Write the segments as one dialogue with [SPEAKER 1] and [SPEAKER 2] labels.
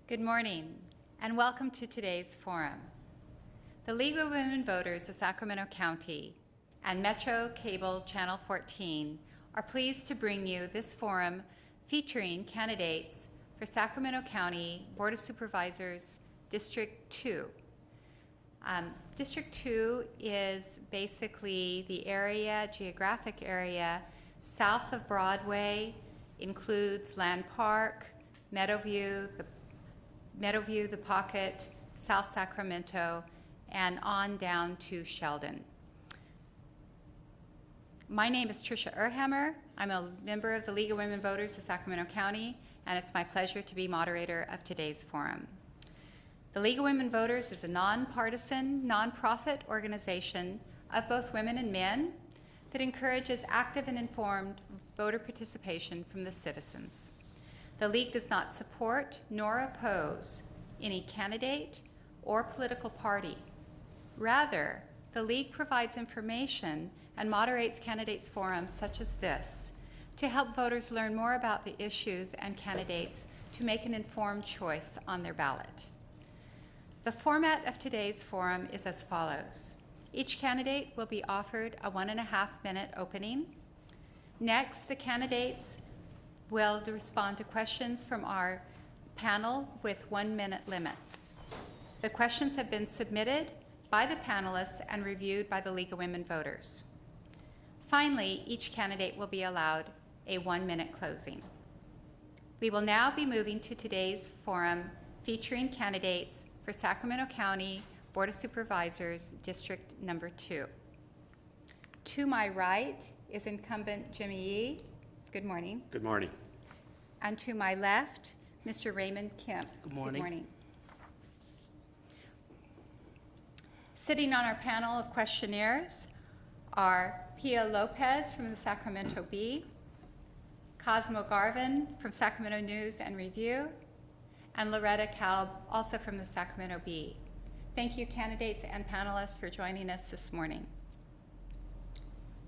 [SPEAKER 1] Good morning, and welcome to today's forum. The League of Women Voters of Sacramento County and Metro Cable Channel 14 are pleased to bring you this forum featuring candidates for Sacramento County Board of Supervisors District 2. District 2 is basically the geographic area south of Broadway, includes Land Park, Meadowview, the Pocket, South Sacramento, and on down to Sheldon. My name is Tricia Erhammer. I'm a member of the League of Women Voters of Sacramento County, and it's my pleasure to be moderator of today's forum. The League of Women Voters is a nonpartisan, nonprofit organization of both women and men that encourages active and informed voter participation from the citizens. The League does not support nor oppose any candidate or political party. Rather, the League provides information and moderates candidates' forums such as this to help voters learn more about the issues and candidates to make an informed choice on their ballot. The format of today's forum is as follows. Each candidate will be offered a 1.5-minute opening. Next, the candidates will respond to questions from our panel with 1-minute limits. The questions have been submitted by the panelists and reviewed by the League of Women Voters. Finally, each candidate will be allowed a 1-minute closing. We will now be moving to today's forum featuring candidates for Sacramento County Board of Supervisors District Number 2. To my right is incumbent Jimmy Yee. Good morning.
[SPEAKER 2] Good morning.
[SPEAKER 1] And to my left, Mr. Raymond Kemp.
[SPEAKER 3] Good morning.
[SPEAKER 1] Good morning. Sitting on our panel of questionnaires are Pia Lopez from the Sacramento Bee, Cosmo Garvin from Sacramento News and Review, and Loretta Kalb, also from the Sacramento Bee. Thank you, candidates and panelists, for joining us this morning.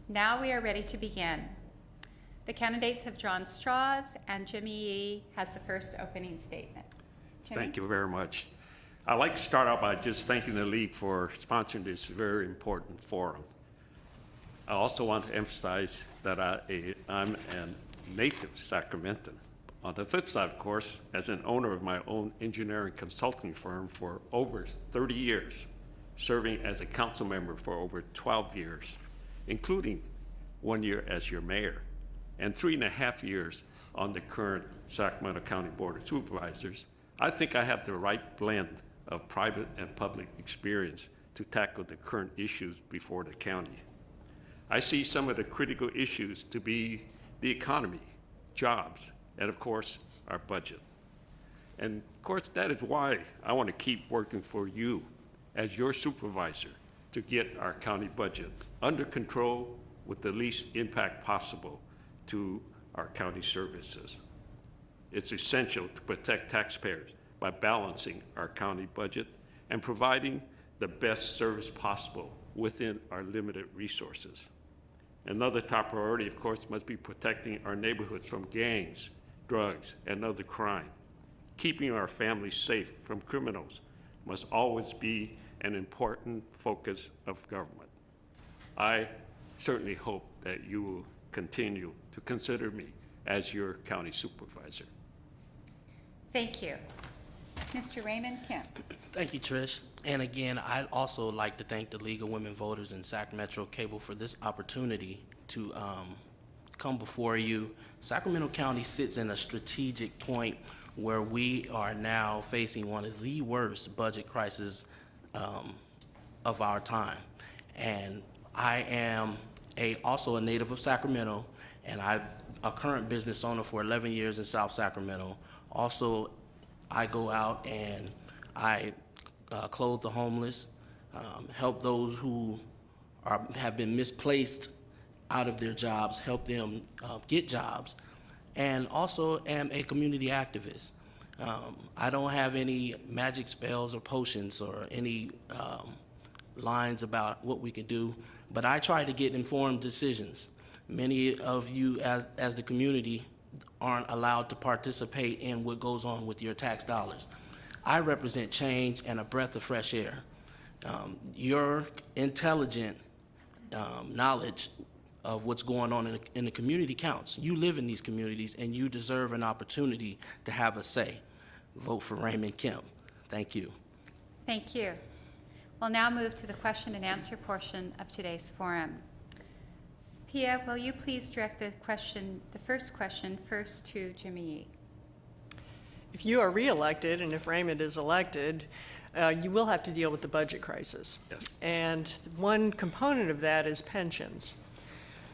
[SPEAKER 1] Now we are ready to begin. The candidates have drawn straws, and Jimmy Yee has the first opening statement. Jimmy?
[SPEAKER 2] Thank you very much. I'd like to start out by just thanking the League for sponsoring this very important forum. I also want to emphasize that I'm a native Sacramentan. On the flip side, of course, as an owner of my own engineering consulting firm for over 30 years, serving as a council member for over 12 years, including 1 year as your mayor, and 3.5 years on the current Sacramento County Board of Supervisors, I think I have the right blend of private and public experience to tackle the current issues before the county. I see some of the critical issues to be the economy, jobs, and of course, our budget. And of course, that is why I want to keep working for you as your supervisor to get our county budget under control with the least impact possible to our county services. It's essential to protect taxpayers by balancing our county budget and providing the best service possible within our limited resources. Another top priority, of course, must be protecting our neighborhoods from gangs, drugs, and other crime. Keeping our families safe from criminals must always be an important focus of government. I certainly hope that you will continue to consider me as your county supervisor.
[SPEAKER 1] Thank you. Mr. Raymond Kemp.
[SPEAKER 3] Thank you, Trish. And again, I'd also like to thank the League of Women Voters and Sacramento Cable for this opportunity to come before you. Sacramento County sits in a strategic point where we are now facing one of the worst budget crises of our time. And I am also a native of Sacramento, and I'm a current business owner for 11 years in South Sacramento. Also, I go out and I clothe the homeless, help those who have been misplaced out of their jobs, help them get jobs, and also am a community activist. I don't have any magic spells or potions or any lines about what we can do, but I try to get informed decisions. Many of you as the community aren't allowed to participate in what goes on with your tax dollars. I represent change and a breath of fresh air. Your intelligent knowledge of what's going on in the community counts. You live in these communities, and you deserve an opportunity to have a say. Vote for Raymond Kemp. Thank you.
[SPEAKER 1] Thank you. We'll now move to the question and answer portion of today's forum. Pia, will you please direct the first question first to Jimmy Yee?
[SPEAKER 4] If you are reelected, and if Raymond is elected, you will have to deal with the budget crisis.
[SPEAKER 2] Yes.
[SPEAKER 4] And one component of that is pensions.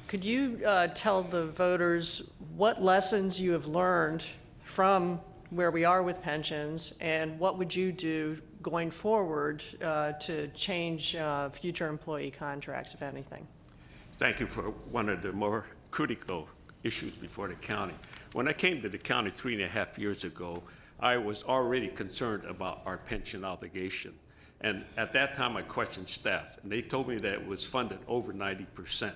[SPEAKER 4] Could you tell the voters what lessons you have learned from where we are with pensions, and what would you do going forward to change future employee contracts, if anything?
[SPEAKER 2] Thank you for one of the more critical issues before the county. When I came to the county 3.5 years ago, I was already concerned about our pension obligation. And at that time, I questioned staff, and they told me that it was funded over 90%.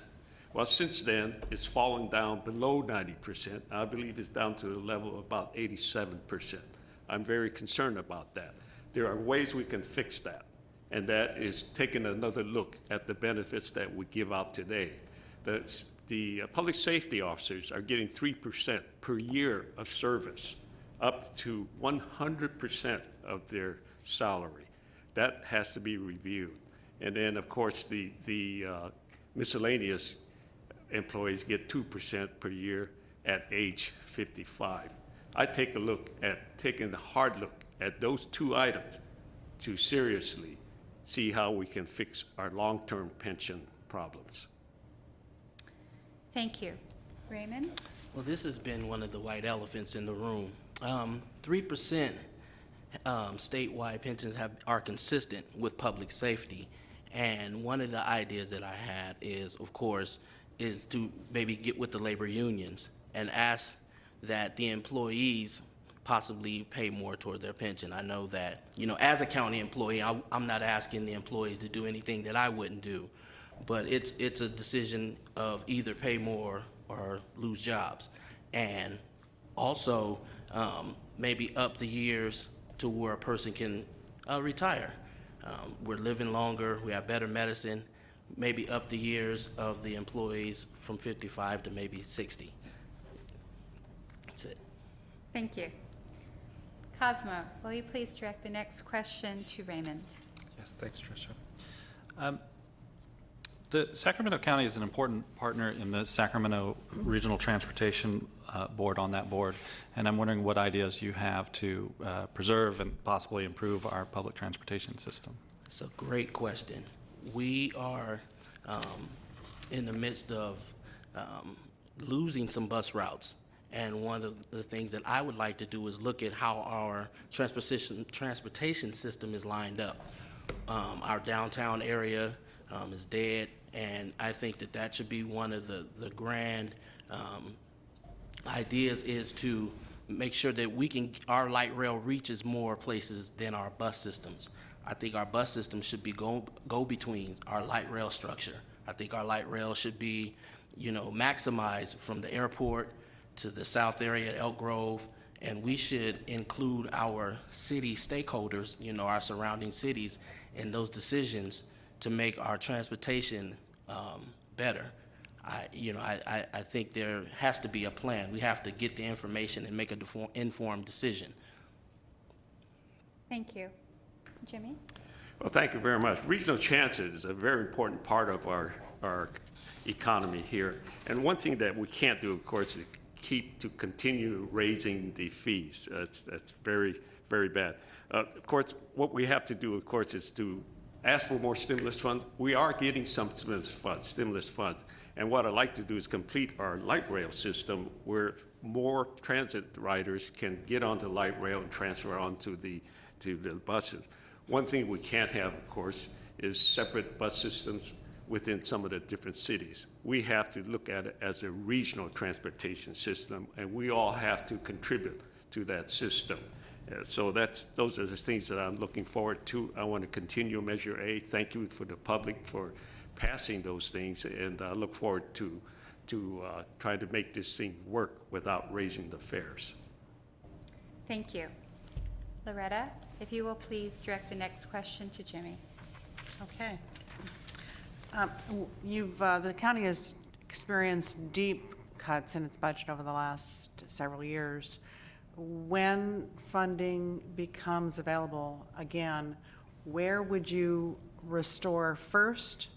[SPEAKER 2] Well, since then, it's fallen down below 90%. I believe it's down to a level of about 87%. I'm very concerned about that. There are ways we can fix that, and that is taking another look at the benefits that we give out today. The public safety officers are getting 3% per year of service, up to 100% of their salary. That has to be reviewed. And then, of course, the miscellaneous employees get 2% per year at age 55. I take a look at taking a hard look at those two items to seriously see how we can fix our long-term pension problems.
[SPEAKER 1] Thank you. Raymond?
[SPEAKER 3] Well, this has been one of the white elephants in the room. 3% statewide pensions are consistent with public safety. And one of the ideas that I had is, of course, is to maybe get with the labor unions and ask that the employees possibly pay more toward their pension. I know that, as a county employee, I'm not asking the employees to do anything that I wouldn't do, but it's a decision of either pay more or lose jobs. And also, maybe up the years to where a person can retire. We're living longer, we have better medicine, maybe up the years of the employees from 55 to maybe 60. That's it.
[SPEAKER 1] Thank you. Cosmo, will you please direct the next question to Raymond?
[SPEAKER 5] Yes, thanks, Tricia. The Sacramento County is an important partner in the Sacramento Regional Transportation Board, on that board, and I'm wondering what ideas you have to preserve and possibly improve our public transportation system.
[SPEAKER 3] It's a great question. We are in the midst of losing some bus routes. And one of the things that I would like to do is look at how our transportation system is lined up. Our downtown area is dead, and I think that should be one of the grand ideas, is to make sure that our light rail reaches more places than our bus systems. I think our bus system should be go-between our light rail structure. I think our light rail should be, maximized from the airport to the south area, Elk Grove, and we should include our city stakeholders, our surrounding cities, in those decisions to make our transportation better. I think there has to be a plan. We have to get the information and make an informed decision.
[SPEAKER 1] Thank you. Jimmy?
[SPEAKER 2] Well, thank you very much. Regional transit is a very important part of our economy here. And one thing that we can't do, of course, is continue raising the fees. That's very, very bad. Of course, what we have to do, of course, is to ask for more stimulus funds. We are getting some stimulus funds. And what I'd like to do is complete our light rail system where more transit riders can get onto light rail and transfer onto the buses. One thing we can't have, of course, is separate bus systems within some of the different cities. We have to look at it as a regional transportation system, and we all have to contribute to that system. So those are the things that I'm looking forward to. I want to continue Measure A. Thank you for the public for passing those things, and I look forward to trying to make this thing work without raising the fares.
[SPEAKER 1] Thank you. Loretta, if you will please direct the next question to Jimmy.
[SPEAKER 6] Okay. The county has experienced deep cuts in its budget over the last several years. When funding becomes available again, where would you restore first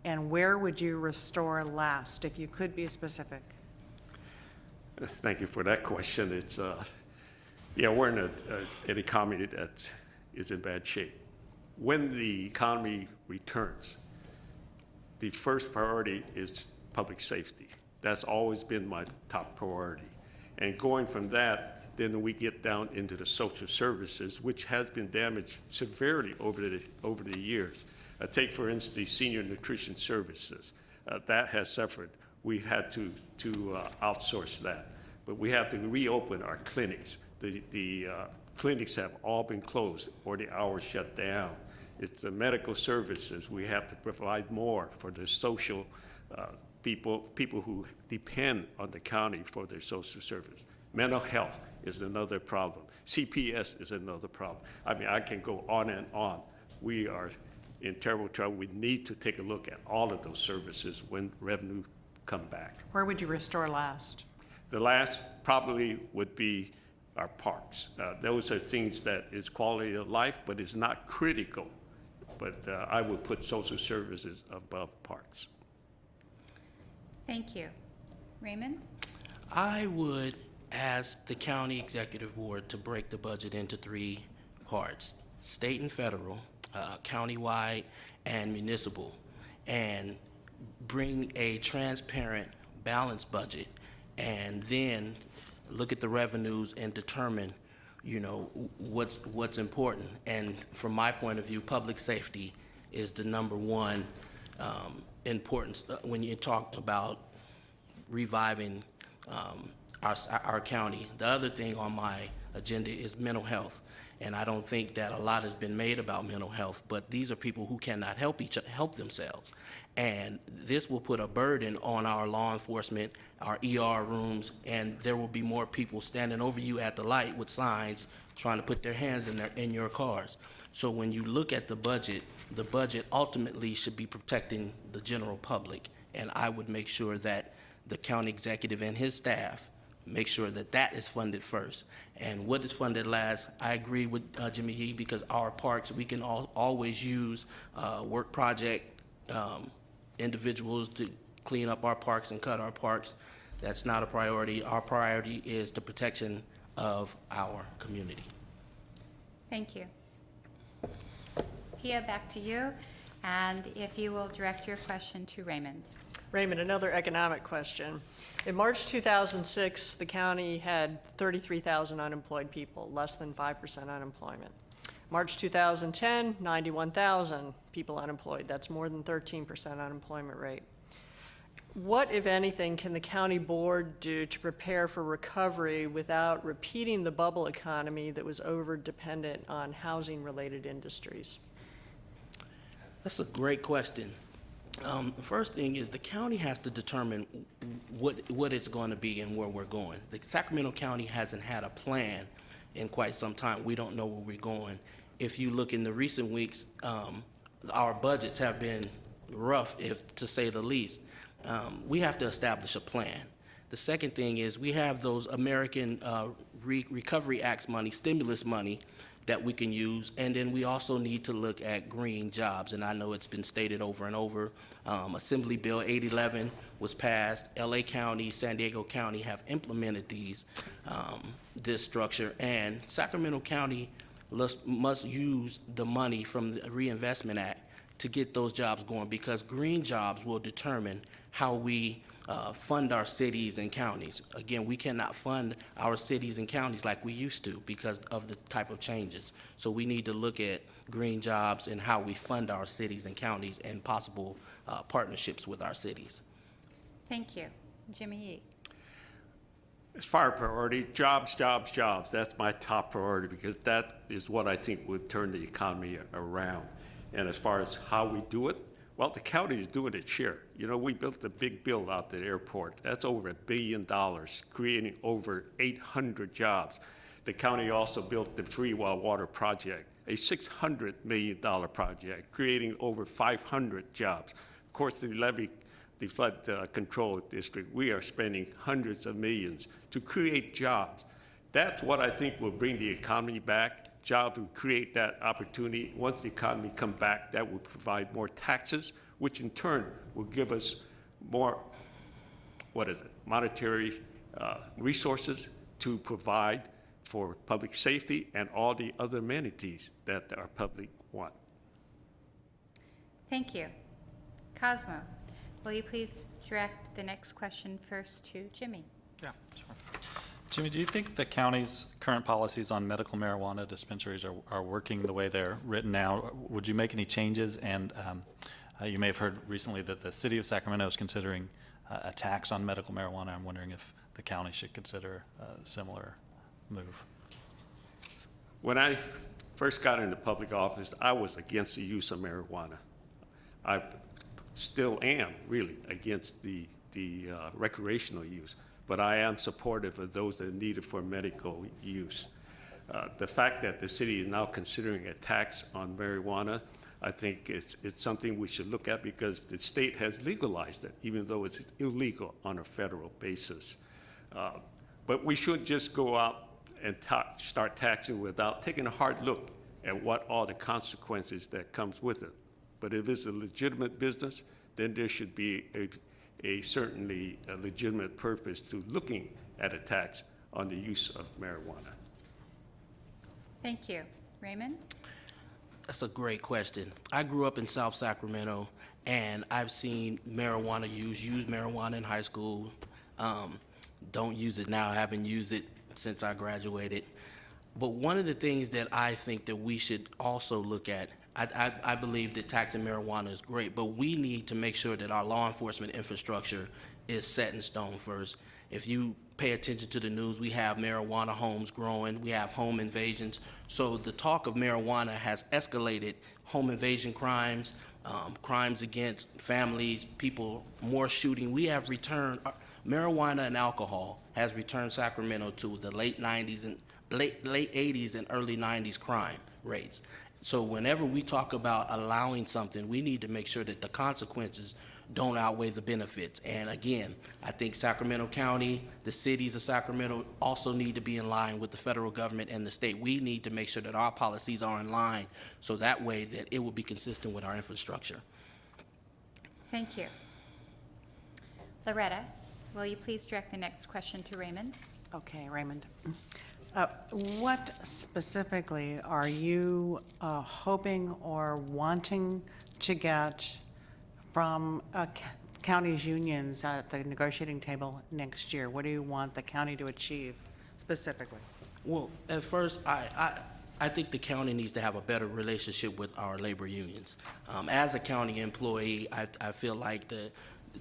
[SPEAKER 6] and where would you restore last, if you could be specific?
[SPEAKER 2] Thank you for that question. It's, yeah, we're in an economy that is in bad shape. When the economy returns, the first priority is public safety. That's always been my top priority. And going from that, then we get down into the social services, which has been damaged severely over the years. Take, for instance, the senior nutrition services. That has suffered. We've had to outsource that. But we have to reopen our clinics. The clinics have all been closed or the hours shut down. It's the medical services. We have to provide more for the social people who depend on the county for their social service. Mental health is another problem. CPS is another problem. I mean, I can go on and on. We are in terrible trouble. We need to take a look at all of those services when revenue come back.
[SPEAKER 6] Where would you restore last?
[SPEAKER 2] The last probably would be our parks. Those are things that is quality of life, but it's not critical. But I would put social services above parks.
[SPEAKER 1] Thank you. Raymond?
[SPEAKER 3] I would ask the county executive board to break the budget into three parts: state and federal, countywide, and municipal, and bring a transparent, balanced budget, and then look at the revenues and determine, you know, what's important. And from my point of view, public safety is the number one importance when you talk about reviving our county. The other thing on my agenda is mental health. And I don't think that a lot has been made about mental health, but these are people who cannot help themselves. And this will put a burden on our law enforcement, our ER rooms, and there will be more people standing over you at the light with signs trying to put their hands in your cars. So when you look at the budget ultimately should be protecting the general public. And I would make sure that the county executive and his staff make sure that that is funded first. And what is funded last, I agree with Jimmy Yee, because our parks, we can always use work project individuals to clean up our parks and cut our parks. That's not a priority. Our priority is the protection of our community.
[SPEAKER 1] Thank you. Pia, back to you. And if you will direct your question to Raymond.
[SPEAKER 4] Raymond, another economic question. In March 2006, the county had 33,000 unemployed people, less than 5% unemployment. March 2010, 91,000 people unemployed. That's more than 13% unemployment rate. What, if anything, can the county board do to prepare for recovery without repeating the bubble economy that was over-dependent on housing-related industries?
[SPEAKER 3] That's a great question. The first thing is the county has to determine what it's going to be and where we're going. The Sacramento County hasn't had a plan in quite some time. We don't know where we're going. If you look in the recent weeks, our budgets have been rough, to say the least. We have to establish a plan. The second thing is we have those American Recovery Acts money, stimulus money, that we can use, and then we also need to look at green jobs, and I know it's been stated over and over. Assembly Bill 811 was passed. LA County, San Diego County have implemented this structure, and Sacramento County must use the money from the Reinvestment Act to get those jobs going, because green jobs will determine how we fund our cities and counties. Again, we cannot fund our cities and counties like we used to because of the type of changes. So we need to look at green jobs and how we fund our cities and counties and possible partnerships with our cities.
[SPEAKER 1] Thank you. Jimmy Yee.
[SPEAKER 2] As far as priority, jobs, jobs, jobs. That's my top priority because that is what I think would turn the economy around. And as far as how we do it, well, the county is doing its share. You know, we built a big build out at the airport. That's over $1 billion, creating over 800 jobs. the county also built the Free Well Water Project, a $600 million project, creating over 500 jobs. Of course, the flood control district, we are spending hundreds of millions to create jobs. That's what I think will bring the economy back. Jobs will create that opportunity. Once the economy comes back, that will provide more taxes, which in turn will give us more, monetary resources to provide for public safety and all the other amenities that our public want.
[SPEAKER 1] Thank you. Cosmo, will you please direct the next question first to Jimmy?
[SPEAKER 5] Yeah, sure. Jimmy, do you think the county's current policies on medical marijuana dispensaries are working the way they're written now? Would you make any changes? And you may have heard recently that the city of Sacramento is considering a tax on medical marijuana. I'm wondering if the county should consider a similar move.
[SPEAKER 2] When I first got into public office, I was against the use of marijuana. I still am really against the recreational use, but I am supportive of those that need it for medical use. The fact that the city is now considering a tax on marijuana, I think it's something we should look at because the state has legalized it, even though it's illegal on a federal basis. But we shouldn't just go out and start taxing without taking a hard look at what all the consequences that comes with it. But if it's a legitimate business, then there should be certainly a legitimate purpose to looking at a tax on the use of marijuana.
[SPEAKER 1] Thank you. Raymond?
[SPEAKER 3] That's a great question. I grew up in South Sacramento, and I've seen marijuana use marijuana in high school. Don't use it now. I haven't used it since I graduated. But one of the things that I think that we should also look at, I believe that taxing marijuana is great, but we need to make sure that our law enforcement infrastructure is set in stone first. If you pay attention to the news, we have marijuana homes growing, we have home invasions. So the talk of marijuana has escalated home invasion crimes, crimes against families, people, more shooting. We have returned, marijuana and alcohol has returned Sacramento to the late 90s and late 80s and early 90s crime rates. So whenever we talk about allowing something, we need to make sure that the consequences don't outweigh the benefits. And again, I think Sacramento County, the cities of Sacramento also need to be in line with the federal government and the state. We need to make sure that our policies are in line so that way that it will be consistent with our infrastructure.
[SPEAKER 1] Thank you. Loretta, will you please direct the next question to Raymond?
[SPEAKER 6] Okay, Raymond. What specifically are you hoping or wanting to get from counties' unions at the negotiating table next year? What do you want the county to achieve specifically?
[SPEAKER 3] Well, at first, I think the county needs to have a better relationship with our labor unions. As a county employee, I feel like the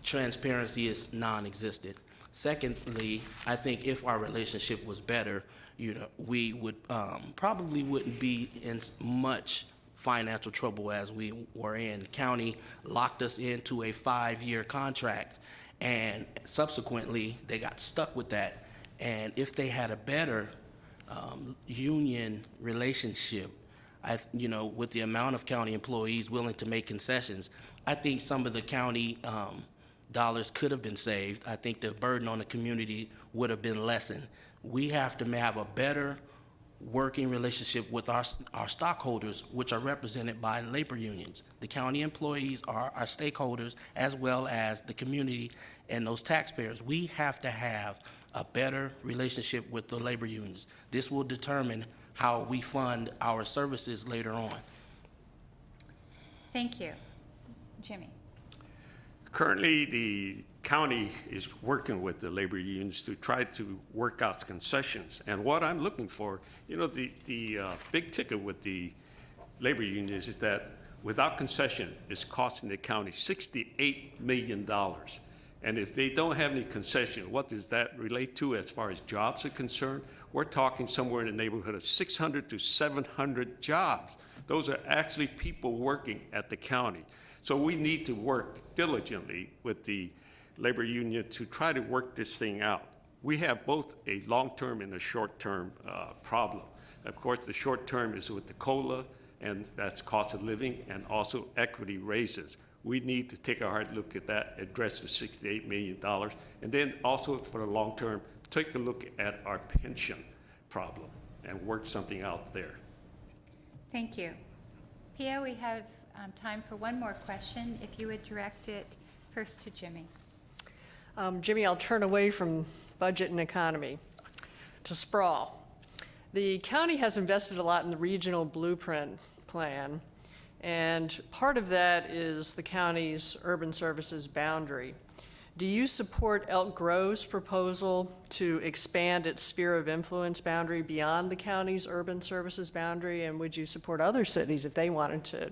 [SPEAKER 3] transparency is non-existent. Secondly, I think if our relationship was better, we would probably wouldn't be in much financial trouble as we were in. The county locked us into a 5-year contract, and subsequently they got stuck with that. And if they had a better union relationship, with the amount of county employees willing to make concessions, I think some of the county dollars could have been saved. I think the burden on the community would have been lessened. We have to have a better working relationship with our stockholders, which are represented by labor unions. The county employees are our stakeholders as well as the community and those taxpayers. We have to have a better relationship with the labor unions. This will determine how we fund our services later on.
[SPEAKER 1] Thank you. Jimmy?
[SPEAKER 2] Currently, the county is working with the labor unions to try to work out concessions. And what I'm looking for, the big ticket with the labor unions is that without concession, it's costing the county $68 million. And if they don't have any concession, what does that relate to as far as jobs are concerned? We're talking somewhere in the neighborhood of 600 to 700 jobs. Those are actually people working at the county. So we need to work diligently with the labor union to try to work this thing out. We have both a long-term and a short-term problem. Of course, the short term is with the COLA, and that's cost of living, and also equity raises. We need to take a hard look at that, address the $68 million, and then also for the long term, take a look at our pension problem and work something out there.
[SPEAKER 1] Thank you. Pia, we have time for one more question. If you would direct it first to Jimmy.
[SPEAKER 4] Jimmy, I'll turn away from budget and economy to sprawl. The county has invested a lot in the regional blueprint plan, and part of that is the county's urban services boundary. Do you support Elk Grove's proposal to expand its sphere of influence boundary beyond the county's urban services boundary, and would you support other cities if they wanted to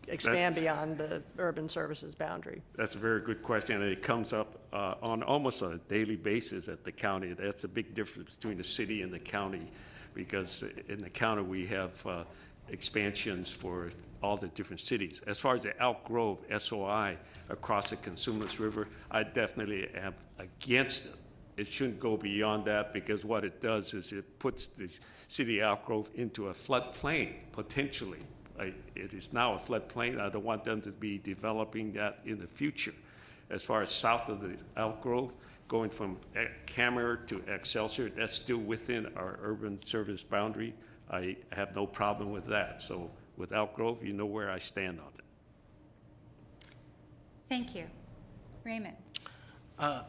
[SPEAKER 4] expand beyond the urban services boundary?
[SPEAKER 2] That's a very good question, and it comes up on almost a daily basis at the county. That's a big difference between the city and the county, because in the county we have expansions for all the different cities. As far as the Elk Grove SOI across the Consumnes River, I definitely am against it. It shouldn't go beyond that, because what it does is it puts the city of Elk Grove into a floodplain, potentially. It is now a floodplain. I don't want them to be developing that in the future. As far as south of the Elk Grove, going from Cameron to Excelsior, that's still within our urban service boundary. I have no problem with that. So with Elk Grove, you know where I stand on it.
[SPEAKER 1] Thank you. Raymond.
[SPEAKER 3] I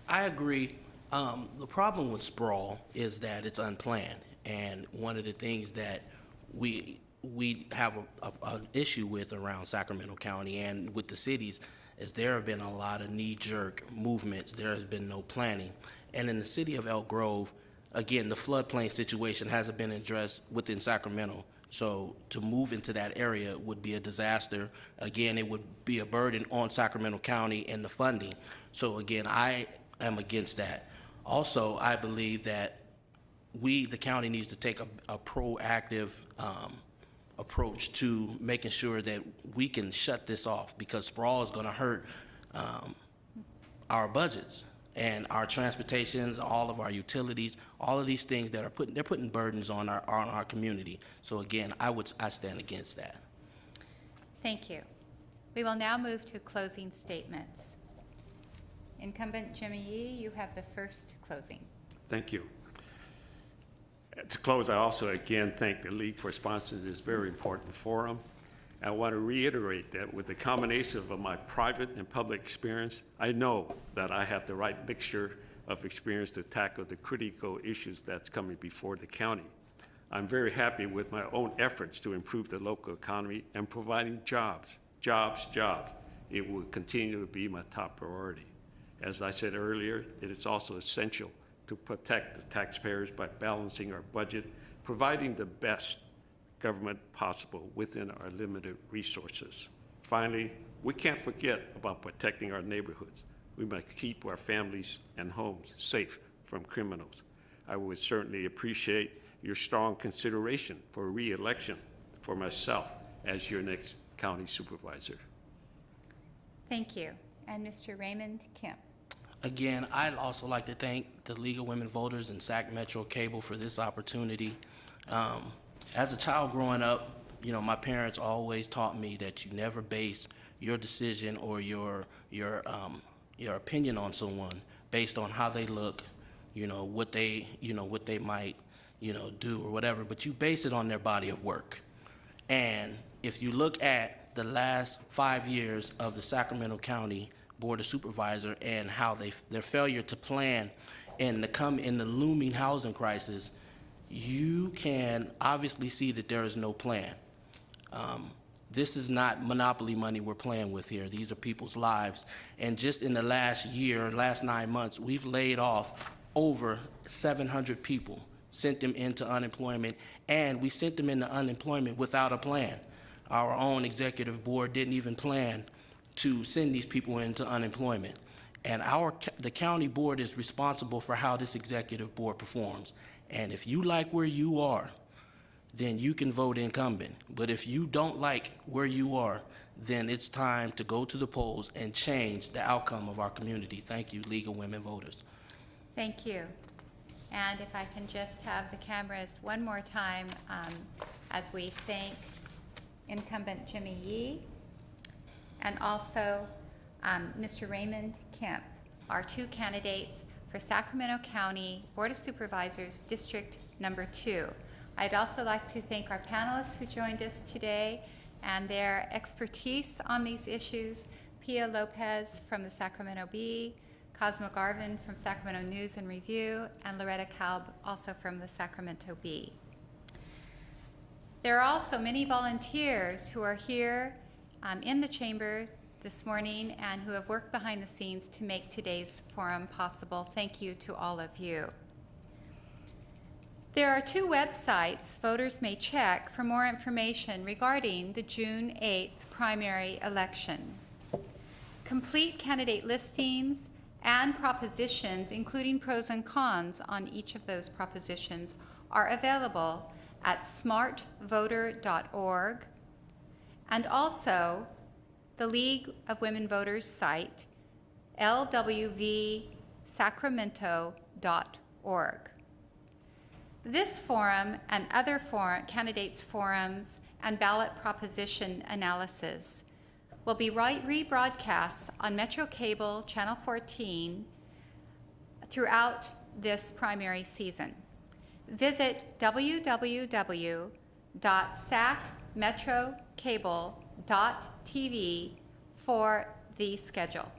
[SPEAKER 3] agree. The problem with sprawl is that it's unplanned, and one of the things that we have an issue with around Sacramento County and with the cities is there have been a lot of knee-jerk movements. There has been no planning. And in the city of Elk Grove, again, the floodplain situation hasn't been addressed within Sacramento. So to move into that area would be a disaster. Again, it would be a burden on Sacramento County and the funding. So again, I am against that. Also, I believe that the county needs to take a proactive approach to making sure that we can shut this off, because sprawl is going to hurt our budgets and our transportations, all of our utilities, all of these things that they're putting burdens on our community. So again, I stand against that.
[SPEAKER 1] Thank you. We will now move to closing statements. Incumbent Jimmy Yee, you have the first closing.
[SPEAKER 2] Thank you. To close, I also again thank the League for sponsoring this very important forum. I want to reiterate that with the combination of my private and public experience, I know that I have the right mixture of experience to tackle the critical issues that's coming before the county. I'm very happy with my own efforts to improve the local economy and providing jobs. It will continue to be my top priority. As I said earlier, it is also essential to protect the taxpayers by balancing our budget, providing the best government possible within our limited resources. Finally, we can't forget about protecting our neighborhoods. We must keep our families and homes safe from criminals. I would certainly appreciate your strong consideration for re-election for myself as your next county supervisor.
[SPEAKER 1] Thank you. And Mr. Raymond Kemp.
[SPEAKER 3] Again, I'd also like to thank the League of Women Voters and Sac Metro Cable for this opportunity. As a child growing up, my parents always taught me that you never base your decision or your opinion on someone based on how they look, what they might, do or whatever, but you base it on their body of work. And if you look at the last 5 years of the Sacramento County Board of Supervisors and how their failure to plan and to come in the looming housing crisis, you can obviously see that there is no plan. This is not monopoly money we're playing with here. These are people's lives. And just in the last 9 months, we've laid off over 700 people, sent them into unemployment, and we sent them into unemployment without a plan. Our own executive board didn't even plan to send these people into unemployment. And the county board is responsible for how this executive board performs. And if you like where you are, then you can vote incumbent. But if you don't like where you are, then it's time to go to the polls and change the outcome of our community. Thank you, League of Women Voters.
[SPEAKER 1] Thank you. And if I can just have the cameras one more time as we thank incumbent Jimmy Yee and also Mr. Raymond Kemp, our two candidates for Sacramento County Board of Supervisors, District Number 2. I'd also like to thank our panelists who joined us today and their expertise on these issues. Pia Lopez from the Sacramento Bee, Cosmo Garvin from Sacramento News and Review, and Loretta Kalb also from the Sacramento Bee. There are also many volunteers who are here in the chamber this morning and who have worked behind the scenes to make today's forum possible. Thank you to all of you. There are two websites voters may check for more information regarding the June 8th primary election. Complete candidate listings and propositions, including pros and cons on each of those propositions, are available at smartvoter.org and also the League of Women Voters site, LWVSacramento.org. This forum and other candidates' forums and ballot proposition analysis will be rebroadcast on Metro Cable Channel 14 throughout this primary season. Visit www.sacmetrocable.tv for the schedule.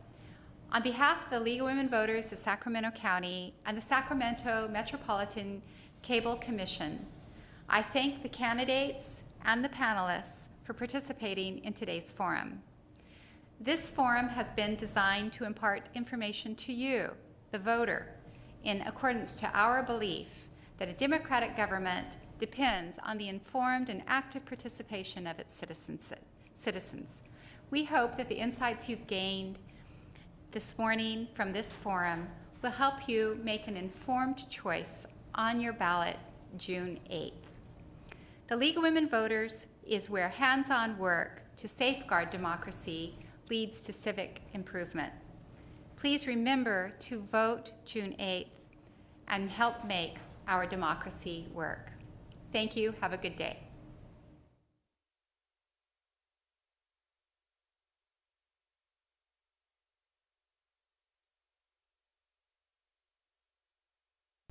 [SPEAKER 1] On behalf of the League of Women Voters of Sacramento County and the Sacramento Metropolitan Cable Commission, I thank the candidates and the panelists for participating in today's forum. This forum has been designed to impart information to you, the voter, in accordance to our belief that a democratic government depends on the informed and active participation of its citizens. We hope that the insights you've gained this morning from this forum will help you make an informed choice on your ballot June 8th. The League of Women Voters is where hands-on work to safeguard democracy leads to civic improvement. Please remember to vote June 8th and help make our democracy work. Thank you. Have a good day.